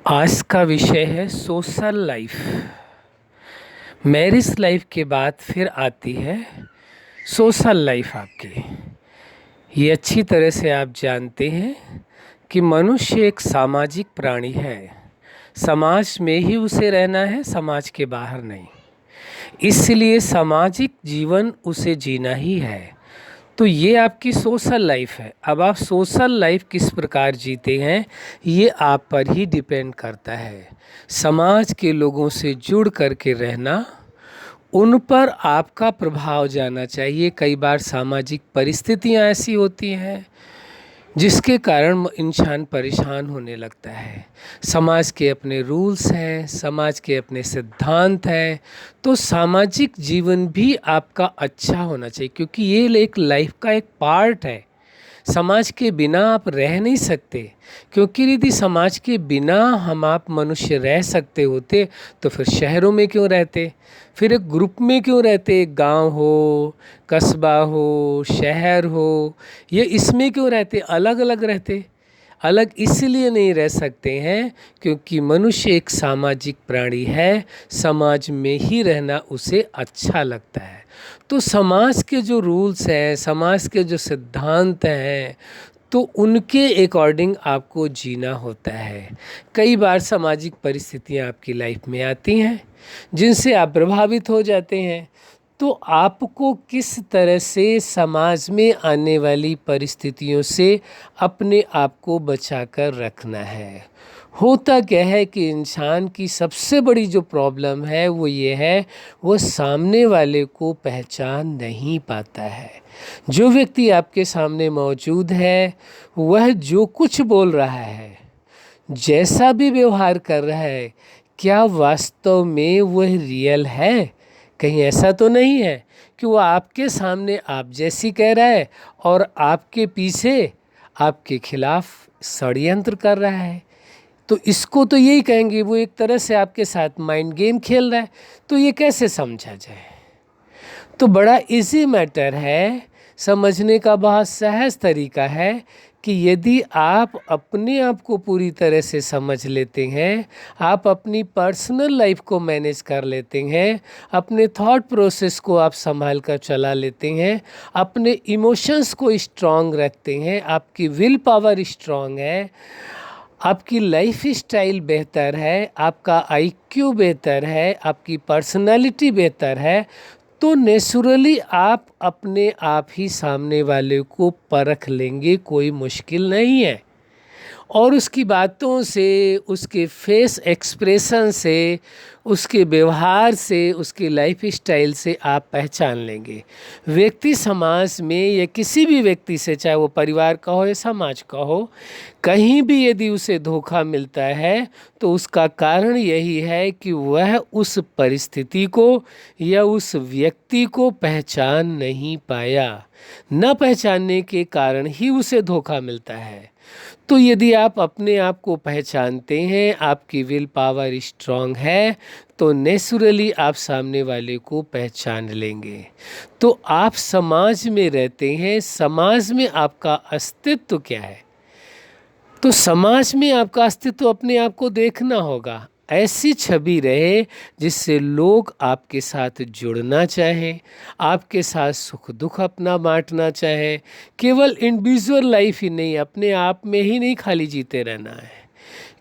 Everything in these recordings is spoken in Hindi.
आज का विषय है सोशल लाइफ। मैरिज लाइफ के बाद फिर आती है सोशल लाइफ आपकी। ये अच्छी तरह से आप जानते हैं कि मनुष्य एक सामाजिक प्राणी है। समाज में ही उसे रहना है, समाज के बाहर नहीं। इसलिए सामाजिक जीवन उसे जीना ही है। तो ये आपकी सोशल लाइफ है। अब आप सोशल लाइफ किस प्रकार जीते हैं ये आप पर ही डिपेंड करता है। समाज के लोगों से जुड़ करके रहना, उन पर आपका प्रभाव जाना चाहिए। कई बार सामाजिक परिस्थितियां ऐसी होती हैं जिसके कारण इंसान परेशान होने लगता है। समाज के अपने रूल्स हैं, समाज के अपने सिद्धांत हैं। तो सामाजिक जीवन भी आपका अच्छा होना चाहिए, क्योंकि ये एक लाइफ का एक पार्ट है। समाज के बिना आप रह नहीं सकते, क्योंकि यदि समाज के बिना हम आप मनुष्य रह सकते होते तो फिर शहरों में क्यों रहते, फिर एक ग्रुप में क्यों रहते। एक गांव हो, कस्बा हो, शहर हो, ये इसमें क्यों रहते, अलग अलग रहते। अलग इसलिए नहीं रह सकते हैं क्योंकि मनुष्य एक सामाजिक प्राणी है। समाज में ही रहना उसे अच्छा लगता है। तो समाज के जो रूल्स हैं, समाज के जो सिद्धांत हैं, तो उनके अकॉर्डिंग आपको जीना होता है। कई बार सामाजिक परिस्थितियां आपकी लाइफ में आती हैं जिनसे आप प्रभावित हो जाते हैं। तो आपको किस तरह से समाज में आने वाली परिस्थितियों से अपने आप को बचा कर रखना है। होता क्या है कि इंसान की सबसे बड़ी जो प्रॉब्लम है वो ये है, वो सामने वाले को पहचान नहीं पाता है। जो व्यक्ति आपके सामने मौजूद है वह जो कुछ बोल रहा है, जैसा भी व्यवहार कर रहा है, क्या वास्तव में वह रियल है। कहीं ऐसा तो नहीं है कि वो आपके सामने आप जैसी कह रहा है और आपके पीछे आपके खिलाफ षड्यंत्र कर रहा है। तो इसको तो यही कहेंगे वो एक तरह से आपके साथ माइंड गेम खेल रहा है। तो ये कैसे समझा जाए। तो बड़ा इजी मैटर है, समझने का बहुत सहज तरीका है कि यदि आप अपने आप को पूरी तरह से समझ लेते हैं, आप अपनी पर्सनल लाइफ को मैनेज कर लेते हैं, अपने थॉट प्रोसेस को आप संभाल कर चला लेते हैं, अपने इमोशंस को स्ट्रांग रखते हैं, आपकी विल पावर स्ट्रांग है, आपकी लाइफ स्टाइल बेहतर है, आपका आईक्यू बेहतर है, आपकी पर्सनालिटी बेहतर है, तो नेचुरली आप अपने आप ही सामने वाले को परख लेंगे। कोई मुश्किल नहीं है। और उसकी बातों से, उसके फेस एक्सप्रेशन से, उसके व्यवहार से, उसकी लाइफ स्टाइल से आप पहचान लेंगे। व्यक्ति समाज में या किसी भी व्यक्ति से, चाहे वो परिवार का हो या समाज का हो, कहीं भी यदि उसे धोखा मिलता है तो उसका कारण यही है कि वह उस परिस्थिति को या उस व्यक्ति को पहचान नहीं पाया। न पहचानने के कारण ही उसे धोखा मिलता है। तो यदि आप अपने आप को पहचानते हैं, आपकी विल पावर स्ट्रांग है, तो नेचुरली आप सामने वाले को पहचान लेंगे। तो आप समाज में रहते हैं, समाज में आपका अस्तित्व क्या है। तो समाज में आपका अस्तित्व अपने आप को देखना होगा। ऐसी छवि रहे जिससे लोग आपके साथ जुड़ना चाहें, आपके साथ सुख दुख अपना बांटना चाहें। केवल इंडिविजुअल लाइफ ही नहीं, अपने आप में ही नहीं खाली जीते रहना है,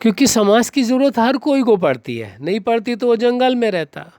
क्योंकि समाज की ज़रूरत हर कोई को पड़ती है। नहीं पड़ती तो वो जंगल में रहता।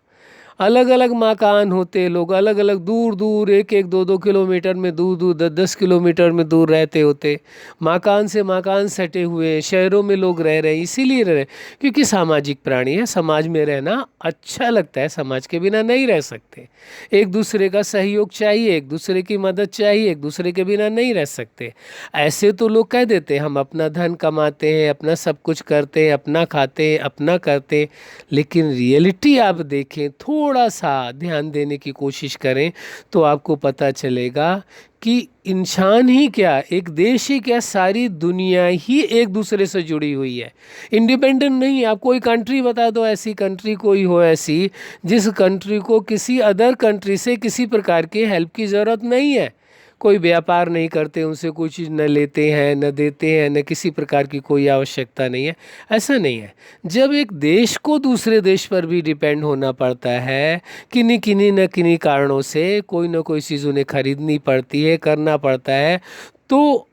अलग अलग मकान होते, लोग अलग अलग दूर दूर, एक एक दो दो किलोमीटर में दूर दूर, 10-10 किलोमीटर में दूर रहते होते। मकान से मकान सटे हुए हैं, शहरों में लोग रह रहे हैं। इसीलिए रह रहे क्योंकि सामाजिक प्राणी है, समाज में रहना अच्छा लगता है, समाज के बिना नहीं रह सकते। एक दूसरे का सहयोग चाहिए, एक दूसरे की मदद चाहिए, एक दूसरे के बिना नहीं रह सकते। ऐसे तो लोग कह देते हैं हम अपना धन कमाते हैं, अपना सब कुछ करते हैं, अपना खाते हैं, अपना करते हैं। लेकिन रियलिटी आप देखें, थोड़ा सा ध्यान देने की कोशिश करें तो आपको पता चलेगा कि इंसान ही क्या, एक देश ही क्या, सारी दुनिया ही एक दूसरे से जुड़ी हुई है। इंडिपेंडेंट नहीं। आप कोई कंट्री बता दो, ऐसी कंट्री कोई हो ऐसी जिस कंट्री को किसी अदर कंट्री से किसी प्रकार के हेल्प की ज़रूरत नहीं है। कोई व्यापार नहीं करते, उनसे कोई चीज़ न लेते हैं न देते हैं, न किसी प्रकार की कोई आवश्यकता नहीं है। ऐसा नहीं है। जब एक देश को दूसरे देश पर भी डिपेंड होना पड़ता है, किन्हीं न किन्हीं कारणों से कोई ना कोई चीज़ उन्हें खरीदनी पड़ती है, करना पड़ता है, तो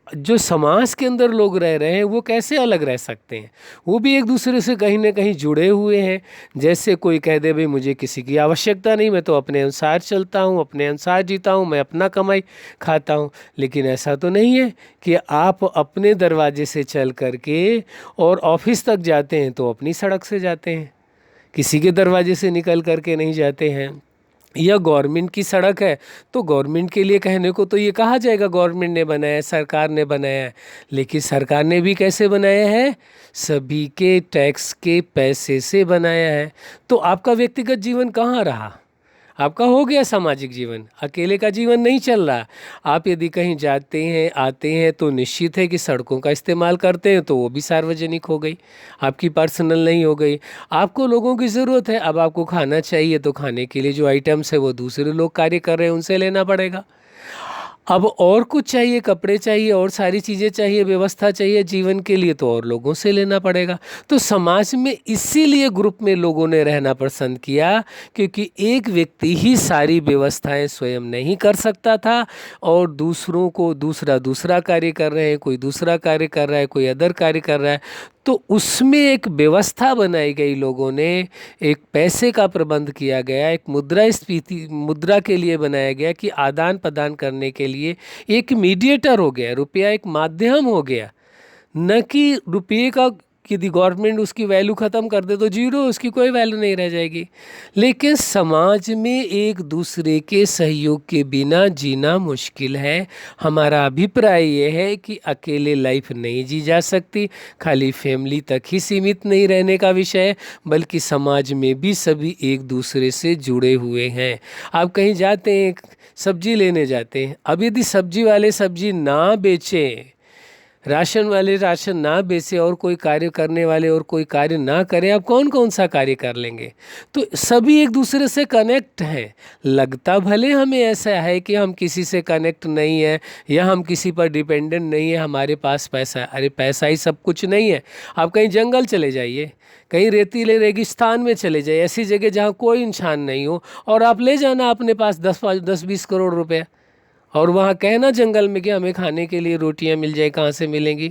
जो समाज के अंदर लोग रह रहे हैं वो कैसे अलग रह सकते हैं? वो भी एक दूसरे से कहीं ना कहीं जुड़े हुए हैं। जैसे कोई कह दे भाई मुझे किसी की आवश्यकता नहीं, मैं तो अपने अनुसार चलता हूँ, अपने अनुसार जीता हूँ, मैं अपना कमाई खाता हूँ। लेकिन ऐसा तो नहीं है कि आप अपने दरवाजे से चल करके और ऑफिस तक जाते हैं तो अपनी सड़क से जाते हैं, किसी के दरवाजे से निकल करके नहीं जाते हैं। यह गवर्नमेंट की सड़क है तो गवर्नमेंट के लिए कहने को तो ये कहा जाएगा गवर्नमेंट ने बनाया है, सरकार ने बनाया है। लेकिन सरकार ने भी कैसे बनाया है? सभी के टैक्स के पैसे से बनाया है। तो आपका व्यक्तिगत जीवन कहाँ रहा? आपका हो गया सामाजिक जीवन, अकेले का जीवन नहीं चल रहा। आप यदि कहीं जाते हैं आते हैं तो निश्चित है कि सड़कों का इस्तेमाल करते हैं तो वो भी सार्वजनिक हो गई, आपकी पर्सनल नहीं हो गई। आपको लोगों की ज़रूरत है, अब आपको खाना चाहिए तो खाने के लिए जो आइटम्स है वो दूसरे लोग कार्य कर रहे हैं उनसे लेना पड़ेगा। अब और कुछ चाहिए, कपड़े चाहिए और सारी चीज़ें चाहिए, व्यवस्था चाहिए जीवन के लिए, तो और लोगों से लेना पड़ेगा। तो समाज में इसीलिए ग्रुप में लोगों ने रहना पसंद किया, क्योंकि एक व्यक्ति ही सारी व्यवस्थाएं स्वयं नहीं कर सकता था और दूसरों को दूसरा कार्य कर रहे हैं, कोई दूसरा कार्य कर रहा है, कोई अदर कार्य कर रहा है। तो उसमें एक व्यवस्था बनाई गई, लोगों ने एक पैसे का प्रबंध किया गया, एक मुद्रास्फीति मुद्रा के लिए बनाया गया कि आदान प्रदान करने के लिए एक मीडिएटर हो गया, रुपया एक माध्यम हो गया। न कि रुपये का यदि गवर्नमेंट उसकी वैल्यू ख़त्म कर दे तो जीरो, उसकी कोई वैल्यू नहीं रह जाएगी। लेकिन समाज में एक दूसरे के सहयोग के बिना जीना मुश्किल है। हमारा अभिप्राय ये है कि अकेले लाइफ नहीं जी जा सकती, खाली फैमिली तक ही सीमित नहीं रहने का विषय है, बल्कि समाज में भी सभी एक दूसरे से जुड़े हुए हैं। आप कहीं जाते हैं, सब्जी लेने जाते हैं, अब यदि सब्जी वाले सब्जी ना बेचें, राशन वाले राशन ना बेचे और कोई कार्य करने वाले और कोई कार्य ना करें, आप कौन कौन सा कार्य कर लेंगे? तो सभी एक दूसरे से कनेक्ट हैं। लगता भले हमें ऐसा है कि हम किसी से कनेक्ट नहीं है या हम किसी पर डिपेंडेंट नहीं है, हमारे पास पैसा है। अरे पैसा ही सब कुछ नहीं है। आप कहीं जंगल चले जाइए, कहीं रेतीले रेगिस्तान में चले जाइए, ऐसी जगह जहाँ कोई इंसान नहीं हो, और आप ले जाना अपने पास 10-20 करोड़ रुपये, और वहाँ कहना जंगल में कि हमें खाने के लिए रोटियां मिल जाए, कहाँ से मिलेंगी,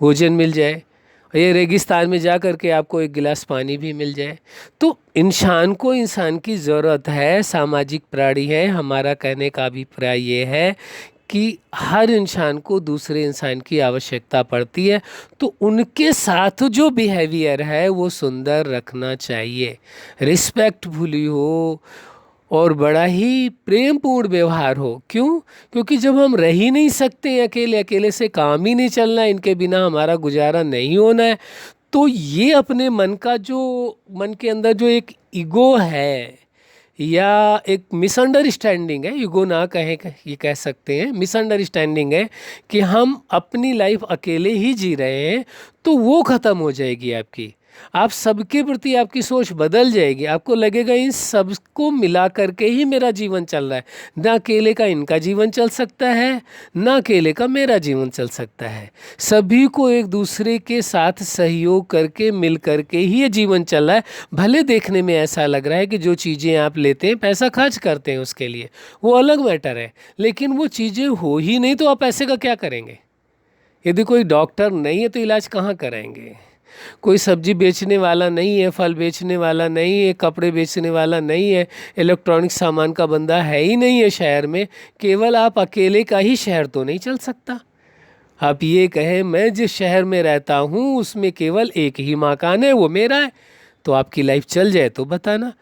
भोजन मिल जाए। ये रेगिस्तान में जा कर के आपको एक गिलास पानी भी मिल जाए। तो इंसान को इंसान की ज़रूरत है, सामाजिक प्राणी है। हमारा कहने का अभिप्राय ये है कि हर इंसान को दूसरे इंसान की आवश्यकता पड़ती है, तो उनके साथ जो बिहेवियर है वो सुंदर रखना चाहिए, रिस्पेक्टफुली हो और बड़ा ही प्रेमपूर्ण व्यवहार हो। क्यों? क्योंकि जब हम रह ही नहीं सकते हैं अकेले, अकेले से काम ही नहीं चलना है, इनके बिना हमारा गुजारा नहीं होना है, तो ये अपने मन के अंदर जो एक ईगो है या एक मिसअंडरस्टैंडिंग है, ईगो ना कहें, ये कह सकते हैं मिसअंडरस्टैंडिंग है कि हम अपनी लाइफ अकेले ही जी रहे हैं, तो वो ख़त्म हो जाएगी आपकी। आप सबके प्रति आपकी सोच बदल जाएगी। आपको लगेगा इन सबको मिला करके ही मेरा जीवन चल रहा है, ना अकेले का इनका जीवन चल सकता है, ना अकेले का मेरा जीवन चल सकता है। सभी को एक दूसरे के साथ सहयोग करके मिल करके ही ये जीवन चल रहा है। भले देखने में ऐसा लग रहा है कि जो चीज़ें आप लेते हैं, पैसा खर्च करते हैं उसके लिए, वो अलग मैटर है, लेकिन वो चीज़ें हो ही नहीं तो आप पैसे का क्या करेंगे? यदि कोई डॉक्टर नहीं है तो इलाज कहाँ कराएंगे? कोई सब्जी बेचने वाला नहीं है, फल बेचने वाला नहीं है, कपड़े बेचने वाला नहीं है, इलेक्ट्रॉनिक सामान का बंदा है ही नहीं है शहर में, केवल आप अकेले का ही शहर तो नहीं चल सकता। आप ये कहें मैं जिस शहर में रहता हूँ उसमें केवल एक ही मकान है, वो मेरा है, तो आपकी लाइफ चल जाए तो बताना।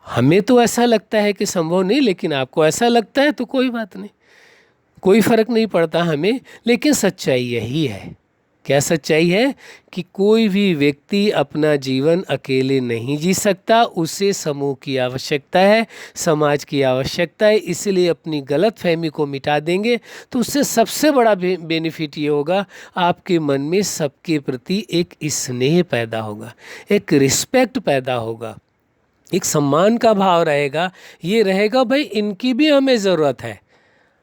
हमें तो ऐसा लगता है कि संभव नहीं, लेकिन आपको ऐसा लगता है तो कोई बात नहीं, कोई फ़र्क नहीं पड़ता हमें। लेकिन सच्चाई यही है। क्या सच्चाई है? कि कोई भी व्यक्ति अपना जीवन अकेले नहीं जी सकता, उसे समूह की आवश्यकता है, समाज की आवश्यकता है। इसलिए अपनी गलत फहमी को मिटा देंगे तो उससे सबसे बड़ा बेनिफिट ये होगा, आपके मन में सबके प्रति एक स्नेह पैदा होगा, एक रिस्पेक्ट पैदा होगा, एक सम्मान का भाव रहेगा। ये रहेगा भाई इनकी भी हमें ज़रूरत है,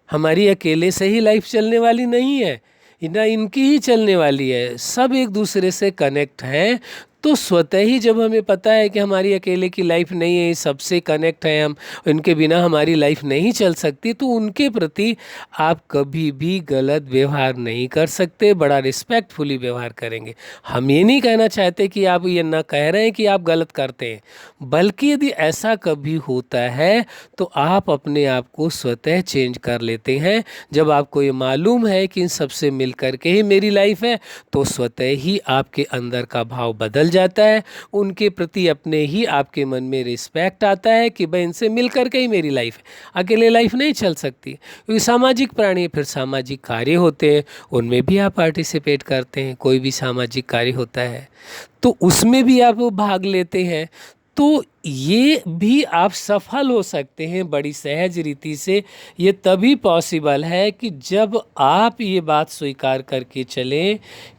हमारी अकेले से ही लाइफ चलने वाली नहीं है, ना इनकी ही चलने वाली है, सब एक दूसरे से कनेक्ट हैं। तो स्वतः ही जब हमें पता है कि हमारी अकेले की लाइफ नहीं है, सबसे कनेक्ट है हम, इनके बिना हमारी लाइफ नहीं चल सकती, तो उनके प्रति आप कभी भी गलत व्यवहार नहीं कर सकते, बड़ा रिस्पेक्टफुली व्यवहार करेंगे। हम ये नहीं कहना चाहते कि आप ये ना कह रहे हैं कि आप गलत करते हैं, बल्कि यदि ऐसा कभी होता है तो आप अपने आप को स्वतः चेंज कर लेते हैं। जब आपको ये मालूम है कि इन सबसे मिल करके ही मेरी लाइफ है, तो स्वतः ही आपके अंदर का भाव बदल जाता है, उनके प्रति अपने ही आपके मन में रिस्पेक्ट आता है कि भाई इनसे मिल करके ही मेरी लाइफ है, अकेले लाइफ नहीं चल सकती। क्योंकि सामाजिक प्राणी, फिर सामाजिक कार्य होते हैं, उनमें भी आप पार्टिसिपेट करते हैं, कोई भी सामाजिक कार्य होता है तो उसमें भी आप भाग लेते हैं, तो ये भी आप सफल हो सकते हैं बड़ी सहज रीति से। ये तभी पॉसिबल है कि जब आप ये बात स्वीकार करके चलें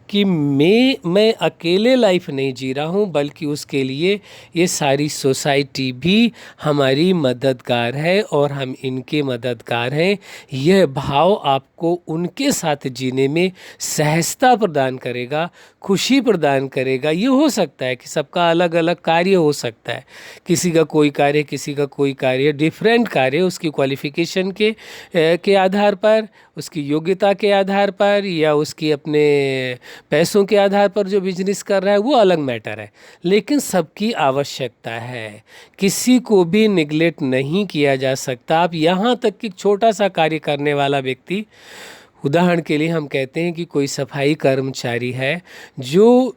कि मैं अकेले लाइफ नहीं जी रहा हूँ, बल्कि उसके लिए ये सारी सोसाइटी भी हमारी मददगार है और हम इनके मददगार हैं। यह भाव आपको उनके साथ जीने में सहजता प्रदान करेगा, खुशी प्रदान करेगा। ये हो सकता है कि सबका अलग अलग कार्य हो सकता है, किसी का कोई कार्य, किसी का कोई कार्य, डिफरेंट कार्य, उसकी क्वालिफिकेशन के आधार पर, उसकी योग्यता के आधार पर, या उसकी अपने पैसों के आधार पर जो बिजनेस कर रहा है, वो अलग मैटर है। लेकिन सबकी आवश्यकता है, किसी को भी निगलेक्ट नहीं किया जा सकता। आप यहाँ तक कि छोटा सा कार्य करने वाला व्यक्ति, उदाहरण के लिए हम कहते हैं कि कोई सफाई कर्मचारी है जो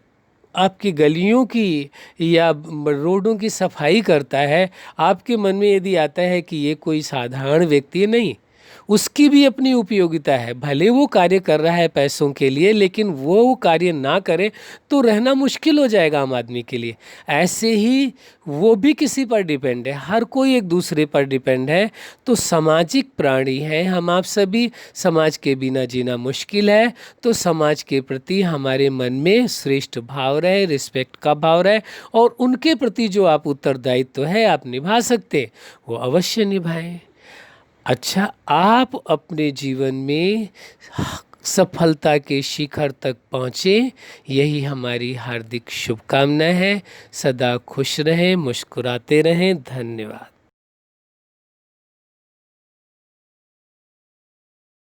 आपकी गलियों की या रोडों की सफाई करता है, आपके मन में यदि आता है कि ये कोई साधारण व्यक्ति नहीं, उसकी भी अपनी उपयोगिता है, भले वो कार्य कर रहा है पैसों के लिए, लेकिन वो कार्य ना करे तो रहना मुश्किल हो जाएगा आम आदमी के लिए। ऐसे ही वो भी किसी पर डिपेंड है, हर कोई एक दूसरे पर डिपेंड है। तो सामाजिक प्राणी हैं हम आप सभी, समाज के बिना जीना मुश्किल है। तो समाज के प्रति हमारे मन में श्रेष्ठ भाव रहे, रिस्पेक्ट का भाव रहे, और उनके प्रति जो आप उत्तरदायित्व है आप निभा सकते, वो अवश्य निभाएं। अच्छा, आप अपने जीवन में सफलता के शिखर तक पहुँचे, यही हमारी हार्दिक शुभकामना है। सदा खुश रहें, मुस्कुराते रहें। धन्यवाद।